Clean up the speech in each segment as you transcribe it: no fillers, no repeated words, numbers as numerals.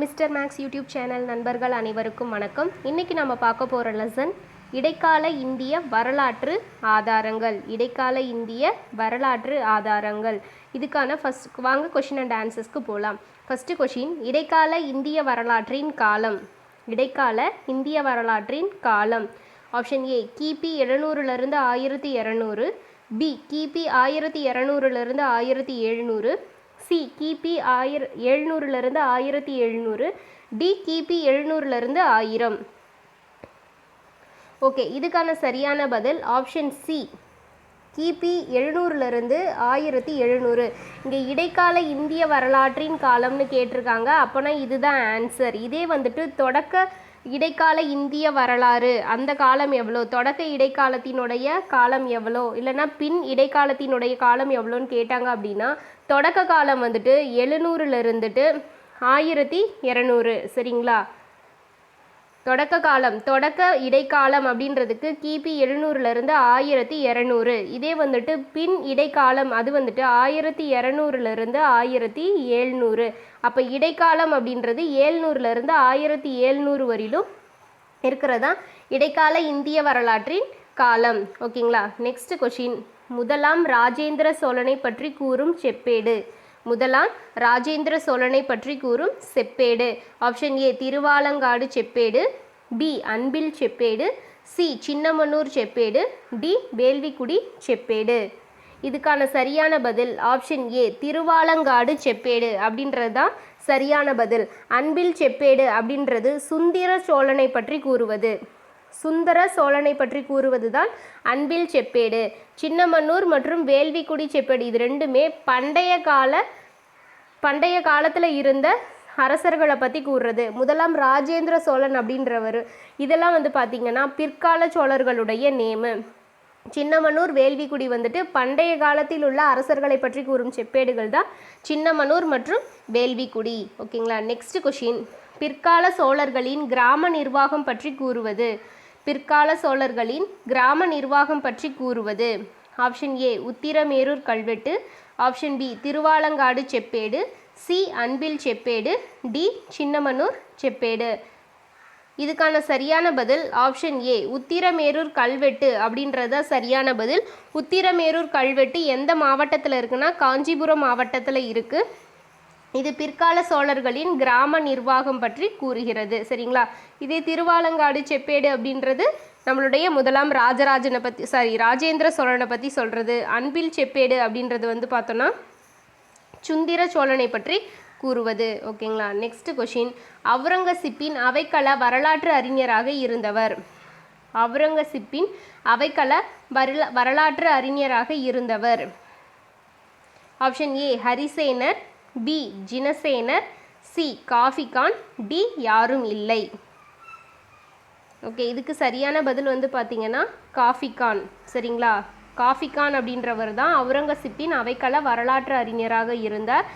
Mister maths YouTube channel நண்பர்கள் அனைவருக்கும் வணக்கம். இன்றைக்கி நம்ம பார்க்க போகிற லெசன் இடைக்கால இந்திய வரலாற்று ஆதாரங்கள். இடைக்கால இந்திய வரலாற்று ஆதாரங்கள். இதுக்கான வாங்க கொஷின் அண்ட் ஆன்சர்ஸ்க்கு போகலாம். ஃபஸ்ட்டு கொஷின், இடைக்கால இந்திய வரலாற்றின் காலம். இடைக்கால இந்திய வரலாற்றின் காலம். ஆப்ஷன் ஏ கிபி 700லேருந்து 1200, பி கிபி 1200லேருந்து 1700, சி கிபி 700லேருந்து 1700, டி கிபி 700லேருந்து 1000. ஓகே, இதுக்கான சரியான பதில் ஆப்ஷன் சி, கிபி 700லேருந்து 1700. இங்கே இடைக்கால இந்திய வரலாற்றின் காலம்னு கேட்டிருக்காங்க. அப்போனா இதுதான் ஆன்சர். இதே வந்துட்டு தொடக்க இடைக்கால இந்திய வரலாறு, அந்த காலம் எவ்வளோ, தொடக்க இடைக்காலத்தினுடைய காலம் எவ்வளோ, இல்லைனா பின் இடைக்காலத்தினுடைய காலம் எவ்வளோன்னு கேட்டாங்க அப்படின்னா தொடக்க காலம் வந்துட்டு 700லேருந்துட்டு 1200. சரிங்களா? தொடக்க காலம், தொடக்க இடைக்காலம் அப்படின்றதுக்கு கிபி 700லேருந்து 1200. இதே வந்துட்டு பின் இடைக்காலம், அது வந்துட்டு 1200லேருந்து 1700. அப்போ இடைக்காலம் அப்படின்றது 700லேருந்து 1700 வரையிலும் இருக்கிறதா இடைக்கால இந்திய வரலாற்றின் காலம். ஓகேங்களா? நெக்ஸ்ட் கொஷின், முதலாம் ராஜேந்திர சோழனை பற்றி கூறும் செப்பேடு. முதலாம் ராஜேந்திர சோழனை பற்றி கூறும் செப்பேடு. ஆப்ஷன் ஏ திருவாலங்காடு செப்பேடு, பி அன்பில் செப்பேடு, சி சின்னமனூர் செப்பேடு, டி வேள்விக்குடி செப்பேடு. இதுக்கான சரியான பதில் ஆப்ஷன் ஏ திருவாலங்காடு செப்பேடு அப்படின்றது தான் சரியான பதில். அன்பில் செப்பேடு அப்படின்றது சுந்தர சோழனை பற்றி கூறுவது. சுந்தர சோழனை பற்றி கூறுவது தான் அன்பில் செப்பேடு. சின்னமனூர் மற்றும் வேள்விக்குடி செப்பேடு இது ரெண்டுமே பண்டைய காலத்தில் இருந்த அரசர்களை பற்றி கூறுறது. முதலாம் ராஜேந்திர சோழன் அப்படின்றவர், இதெல்லாம் வந்து பார்த்திங்கன்னா பிற்கால சோழர்களுடைய நேமு. சின்னமனூர் வேள்விக்குடி வந்துட்டு பண்டைய காலத்தில் உள்ள அரசர்களை பற்றி கூறும் செப்பேடுகள் தான் சின்னமனூர் மற்றும் வேள்விக்குடி. ஓகேங்களா? நெக்ஸ்ட் கொஷின், பிற்கால சோழர்களின் கிராம நிர்வாகம் பற்றி கூறுவது. பிற்கால சோழர்களின் கிராம நிர்வாகம் பற்றி கூறுவது. ஆப்ஷன் ஏ உத்திரமேரூர் கல்வெட்டு, ஆப்ஷன் பி திருவாலங்காடு செப்பேடு, சி அன்பில் செப்பேடு, டி சின்னமனூர் செப்பேடு. இதுக்கான சரியான பதில் ஆப்ஷன் ஏ உத்திரமேரூர் கல்வெட்டு அப்படின்றத சரியான பதில். உத்திரமேரூர் கல்வெட்டு எந்த மாவட்டத்தில் இருக்குன்னா காஞ்சிபுரம் மாவட்டத்தில் இருக்குது. இது பிற்கால சோழர்களின் கிராம நிர்வாகம் பற்றி கூறுகிறது. சரிங்களா? இதே திருவாலங்காடு செப்பேடு அப்படின்றது நம்மளுடைய முதலாம் ராஜேந்திர சோழனை பற்றி சொல்கிறது. அன்பில் செப்பேடு அப்படின்றது வந்து பார்த்தோன்னா சுந்தர சோழனை பற்றி கூறுவது. ஓகேங்களா? நெக்ஸ்ட் கொஷின், அவுரங்கசீப்பின் அவைக்கள வரலாற்று அறிஞராக இருந்தவர். அவுரங்கசீப்பின் அவைக்கள வரலாற்று அறிஞராக இருந்தவர். Option A Harisenar, B Jinasenar, C Khafi Khan, D யாரும் இல்லை. ஓகே, இதுக்கு சரியான பதில் வந்து பார்த்திங்கன்னா காஃபிகான். சரிங்களா? காஃபிகான் அப்படின்றவர் தான் அவுரங்கசீப்பின் அவைக்கள வரலாற்று அறிஞராக இருந்தார்.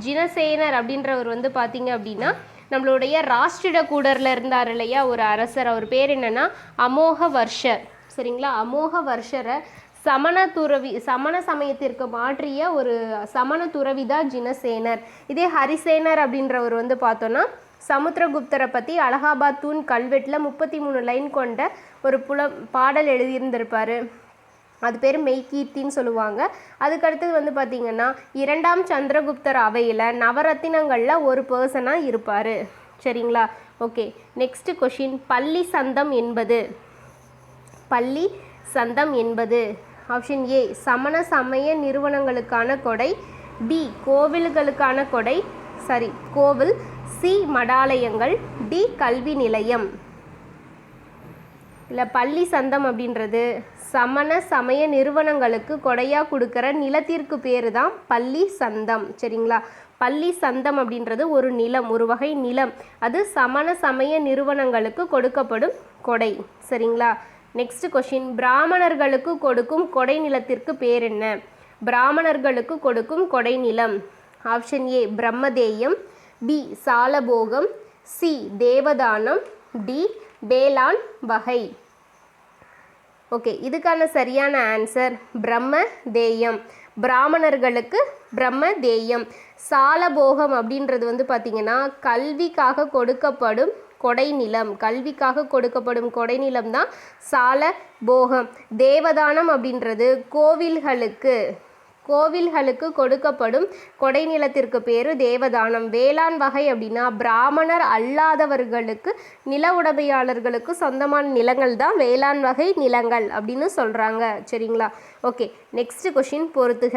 ஜினசேனர் அப்படின்றவர் வந்து பார்த்திங்க அப்படின்னா நம்மளுடைய ராஷ்டிர கூடரில் இருந்தார் இல்லையா ஒரு அரசர், அவர் பேர் என்னென்னா அமோகவர்ஷர். சரிங்களா? அமோகவர்ஷரை சமண சமயத்திற்கு மாற்றிய ஒரு சமண துறவி தான் ஜினசேனர். இதே ஹரிசேனர் அப்படின்றவர் வந்து பார்த்தோன்னா சமுத்திரகுப்தரை பற்றி அலகாபாத் தூண் கல்வெட்டில் 33 லைன் கொண்ட ஒரு பாடல் எழுதியிருந்திருப்பார். அது பேர் மெய்கீர்த்தின்னு சொல்லுவாங்க. அதுக்கடுத்தது வந்து பார்த்திங்கன்னா 2ஆம் சந்திரகுப்தர் அவையில் நவரத்தினங்களில் ஒரு பர்சனாக இருப்பார். சரிங்களா? ஓகே, நெக்ஸ்ட் கொஷின், பள்ளி சந்தம் என்பது. பள்ளி சந்தம் என்பது. ஆப்ஷன் ஏ சமண சமய நிறுவனங்களுக்கான கொடை, பி கோவில்களுக்கான கோவில், சி மடாலயங்கள், டி கல்வி நிலையம். இல்லை, பள்ளி சந்தம் அப்படின்றது சமண சமய நிறுவனங்களுக்கு கொடையாக கொடுக்குற நிலத்திற்கு பேர் தான் பள்ளி சந்தம். சரிங்களா? பள்ளி சந்தம் அப்படின்றது ஒரு நிலம், ஒரு வகை நிலம். அது சமண சமய நிறுவனங்களுக்கு கொடுக்கப்படும் கொடை. சரிங்களா? நெக்ஸ்ட் கொஷின், பிராமணர்களுக்கு கொடுக்கும் கொடை நிலத்திற்கு பேர் என்ன? பிராமணர்களுக்கு கொடுக்கும் கொடை நிலம். ஆப்ஷன் ஏ பிரம்மதேயம், பி சாலபோகம், சி தேவதானம், டி வேளாண் வகை. ஓகே, இதுக்கான சரியான ஆன்சர் பிரம்மதேயம். பிராமணர்களுக்கு பிரம்மதேயம். சாலபோகம் அப்படின்றது வந்து பார்த்திங்கன்னா கல்விக்காக கொடுக்கப்படும் கொடைநிலம். கல்விக்காக கொடுக்கப்படும் கொடைநிலம் தான் சாலபோகம். தேவதானம் அப்படின்றது கோவில்களுக்கு கொடுக்கப்படும் கொடைநிலத்திற்கு பேர் தேவதானம். வேளாண் வகை அப்படின்னா பிராமணர் அல்லாதவர்களுக்கு நில உடைமையாளர்களுக்கு சொந்தமான நிலங்கள் தான் வேளாண் வகை நிலங்கள் அப்படின்னு சொல்கிறாங்க. சரிங்களா? ஓகே, நெக்ஸ்ட் கொஷின் பொறுத்துக.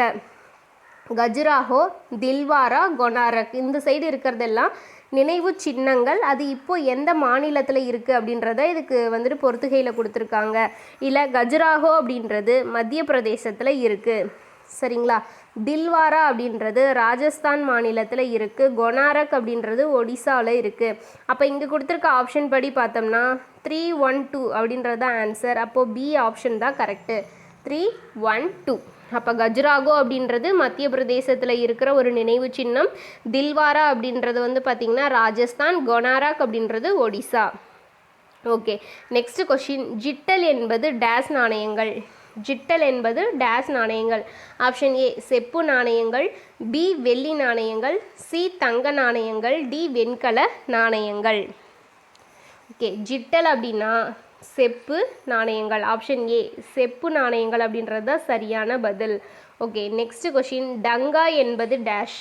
கஜுராஹோ, தில்வாரா, கொனாரக் இந்த சைடு இருக்கிறதெல்லாம் நினைவு சின்னங்கள். அது இப்போ எந்த மாநிலத்தில் இருக்குது அப்படின்றத இதுக்கு வந்துட்டு பொறுத்துகையில் கொடுத்துருக்காங்க. இல்லை, கஜுராஹோ அப்படின்றது மத்திய பிரதேசத்தில் இருக்குது. சரிங்களா? தில்வாரா அப்படின்றது ராஜஸ்தான் மாநிலத்தில் இருக்குது. கொனாரக் அப்படின்றது ஒடிசாவில் இருக்குது. அப்போ இங்கே கொடுத்துருக்க ஆப்ஷன் படி பார்த்தோம்னா 312 அப்படின்றது தான் ஆன்சர். அப்போது பி ஆப்ஷன் தான் கரெக்டு, 312. அப்போ கஜுராஹோ அப்படின்றது மத்திய பிரதேசத்தில் இருக்கிற ஒரு நினைவு சின்னம். தில்வாரா அப்படின்றது வந்து பார்த்திங்கன்னா ராஜஸ்தான். கொனாரக் அப்படின்றது Odisha. Okay, next question. Jital என்பது டேஸ் நாணயங்கள். ஜிட்டல் என்பது டேஸ் நாணயங்கள். ஆப்ஷன் ஏ செப்பு நாணயங்கள், பி வெள்ளி நாணயங்கள், சி தங்க நாணயங்கள், டி வெண்கல நாணயங்கள். ஓகே, ஜிட்டல் அப்படின்னா செப்பு நாணயங்கள். ஆப்ஷன் ஏ செப்பு நாணயங்கள் அப்படின்றது தான் சரியான பதில். Okay, next question. டங்கா என்பது டேஷ்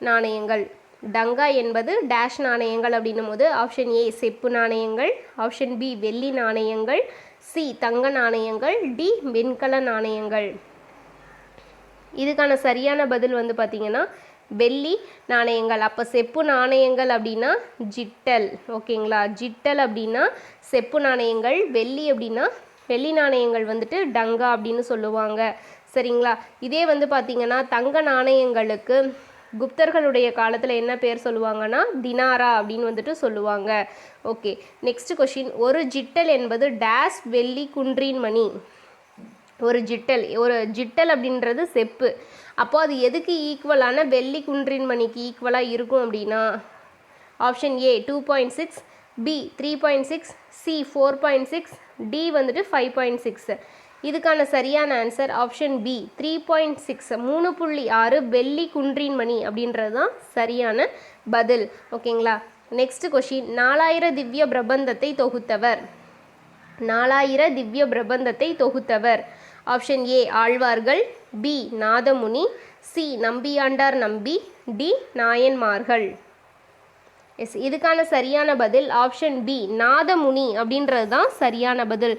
நாணயங்கள். டங்கா என்பது டேஷ் நாணயங்கள் அப்படின்னும் போது ஆப்ஷன் ஏ செப்பு நாணயங்கள், ஆப்ஷன் பி வெள்ளி நாணயங்கள், சி தங்க நாணயங்கள், டி வெண்கல நாணயங்கள். இதுக்கான சரியான பதில் வந்து பார்த்திங்கன்னா வெள்ளி நாணயங்கள். அப்போ செப்பு நாணயங்கள் அப்படின்னா ஜிட்டல். ஓகேங்களா? ஜிட்டல் அப்படின்னா செப்பு நாணயங்கள், வெள்ளி அப்படின்னா வெள்ளி நாணயங்கள் வந்துட்டு டங்கா அப்படின்னு சொல்லுவாங்க. சரிங்களா? இதே வந்து பார்த்திங்கன்னா தங்க நாணயங்களுக்கு குப்தர்களுடைய காலத்தில் என்ன பேர் சொல்லுவாங்கன்னா தினாரா அப்படின்னு வந்துட்டு சொல்லுவாங்க. Okay, next question. ஒரு ஜிட்டல் என்பது டேஸ் வெள்ளி குன்றின் மணி. ஒரு ஜிட்டல் அப்படின்றது செப்பு. அப்போது அது எதுக்கு ஈக்குவலான வெள்ளி குன்றின் மணிக்கு ஈக்குவலாக இருக்கும் அப்படின்னா option A 2.6, B 3.6, C 4.6, D வந்துட்டு 5.6. இதுக்கான சரியான ஆன்சர் ஆப்ஷன் பி 3.6, 3.6 வெள்ளி குன்றின் மணி அப்படின்றது தான் சரியான பதில். ஓகேங்களா? Next question. 4000 திவ்ய பிரபந்தத்தை தொகுத்தவர். 4000 திவ்ய பிரபந்தத்தை தொகுத்தவர். ஆப்ஷன் ஏ ஆழ்வார்கள், பி நாதமுனி, சி நம்பியாண்டார் நம்பி, டி நாயன்மார்கள். எஸ், இதுக்கான சரியான பதில் ஆப்ஷன் பி நாதமுனி அப்படின்றது தான் சரியான பதில்.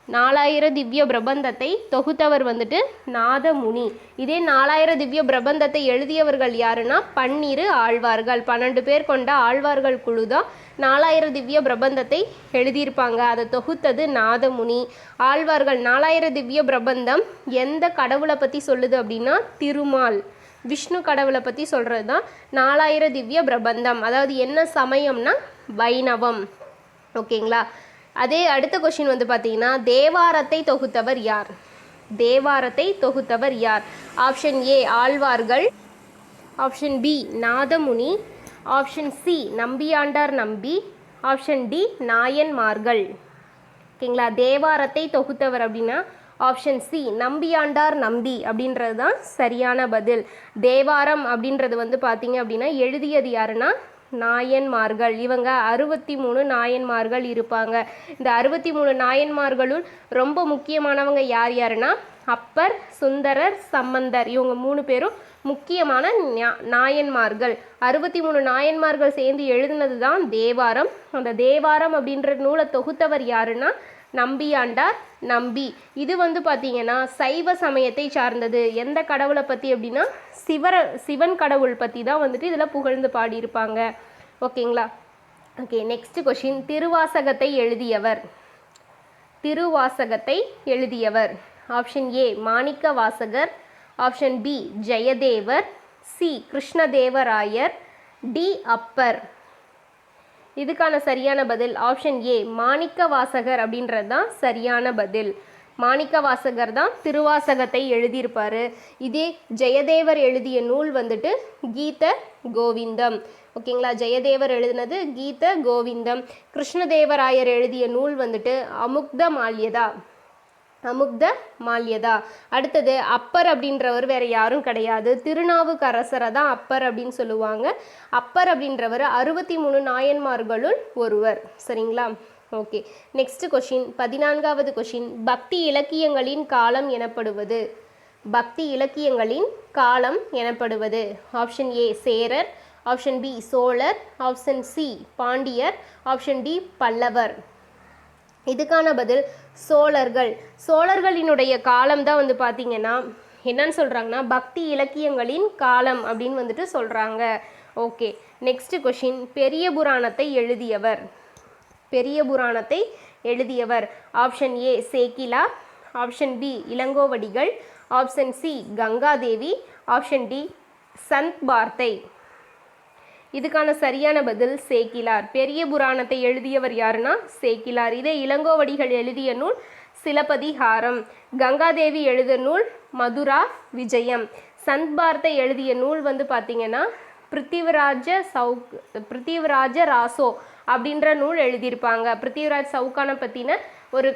4000 திவ்ய பிரபந்தத்தை தொகுத்தவர் வந்துட்டு நாதமுனி. இதே 4000 திவ்ய பிரபந்தத்தை எழுதியவர்கள் யாருன்னா 12 ஆழ்வார்கள். 12 பேர் கொண்ட ஆழ்வார்கள் குழு தான் 4000 திவ்ய பிரபந்தத்தை எழுதியிருப்பாங்க. அதை தொகுத்தது நாதமுனி. ஆழ்வார்கள் 4000 திவ்ய பிரபந்தம் எந்த கடவுளை பற்றி சொல்லுது அப்படின்னா திருமால், விஷ்ணு கடவுளை பற்றி சொல்கிறது தான் 4000 திவ்ய பிரபந்தம். அதாவது என்ன சமயம்னா வைணவம். ஓகேங்களா? அதே அடுத்த கொஷின் வந்து பார்த்தீங்கன்னா தேவாரத்தை தொகுத்தவர் யார்? தேவாரத்தை தொகுத்தவர் யார்? ஆப்ஷன் ஏ ஆழ்வார்கள், option B Nathamuni, option C Nambiyandar Nambi, option D நாயன்மார்கள். ஓகேங்களா? தேவாரத்தை தொகுத்தவர் அப்படின்னா ஆப்ஷன் சி நம்பியாண்டார் நம்பி அப்படின்றது தான் சரியான பதில். தேவாரம் அப்படின்றது வந்து பார்த்தீங்க அப்படின்னா எழுதியது யாருன்னா நாயன்மார்கள். இவங்க 63 நாயன்மார்கள் இருப்பாங்க. இந்த 63 நாயன்மார்களுள் ரொம்ப முக்கியமானவங்க யார் யாருன்னா அப்பர், சுந்தரர், சம்பந்தர். இவங்க 3 பேரும் முக்கியமான நாயன்மார்கள். 63 நாயன்மார்கள் சேர்ந்து எழுதினது தான் தேவாரம். அந்த தேவாரம் அப்படின்ற நூலை தொகுத்தவர் யாருன்னா நம்பியாண்டார் நம்பி. இது வந்து பார்த்திங்கன்னா சைவ சமயத்தை சார்ந்தது. எந்த கடவுளை பற்றி அப்படின்னா சிவன் கடவுள் பற்றி தான் வந்துட்டு இதில் புகழ்ந்து பாடியிருப்பாங்க. ஓகேங்களா? Okay, next question. திருவாசகத்தை எழுதியவர். திருவாசகத்தை எழுதியவர். Option A Manikka Vasagar, option B Jayadevar, C Krishnadevarayar, D Appar. இதுக்கான சரியான பதில் ஆப்ஷன் ஏ மாணிக்க வாசகர் அப்படின்றது தான் சரியான பதில். மாணிக்க வாசகர் தான் திருவாசகத்தை எழுதியிருப்பார். இதே ஜெயதேவர் எழுதிய நூல் வந்துட்டு கீத கோவிந்தம். ஓகேங்களா? ஜெயதேவர் எழுதினது கீத கோவிந்தம். கிருஷ்ணதேவராயர் எழுதிய நூல் வந்துட்டு அமுக்த மால்யதா. அமுக்த மால்யதா. அடுத்தது அப்பர் அப்படின்றவர் வேற யாரும் கிடையாது, திருநாவுக்கரசரை தான் அப்பர் அப்படின்னு சொல்லுவாங்க. அப்பர் அப்படின்றவர் 63 நாயன்மார்களுள் ஒருவர். சரிங்களா? ஓகே, நெக்ஸ்ட் கொஷின், 14வது கொஷின். பக்தி இலக்கியங்களின் காலம் எனப்படுவது. பக்தி இலக்கியங்களின் காலம் எனப்படுவது. ஆப்ஷன் ஏ சேரர், ஆப்ஷன் பி சோழர், ஆப்ஷன் சி பாண்டியர், ஆப்ஷன் டி பல்லவர். இதுக்கான பதில் சோழர்கள். சோழர்களினுடைய காலம் தான் வந்து பார்த்திங்கன்னா என்னன்னு சொல்கிறாங்கன்னா பக்தி இலக்கியங்களின் காலம் அப்படின்னு வந்துட்டு சொல்கிறாங்க. Okay, next question. பெரிய புராணத்தை எழுதியவர். பெரிய புராணத்தை எழுதியவர். Option A Sekkizhar, option B Ilango Adigal, option C Gangadevi, option D Chand Bardai. இதுக்கான சரியான பதில் சேக்கிலார். பெரிய புராணத்தை எழுதியவர் யாருன்னா சேக்கிலார். இதே இளங்கோவடிகள் எழுதிய நூல் சிலப்பதிகாரம். கங்காதேவி எழுதிய நூல் மதுரா விஜயம். சந்த் பார்த்தை எழுதிய நூல் வந்து பார்த்திங்கன்னா பிருத்திவிராஜ ராசோ அப்படின்ற நூல் எழுதியிருப்பாங்க. பிருத்திவிராஜ் சவுக்கானை பற்றின ஒரு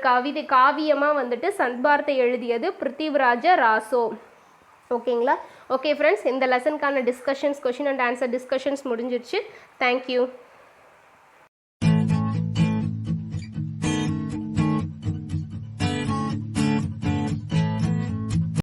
காவியமாக வந்துட்டு சந்த் பார்த்தை எழுதியது பிருத்திவிராஜ ராசோ. ஓகேங்களா? ஓகே ஃப்ரெண்ட்ஸ், இந்த லெசனுக்கான discussions, question and answer discussions முடிஞ்சிருச்சு. தேங்க்யூ.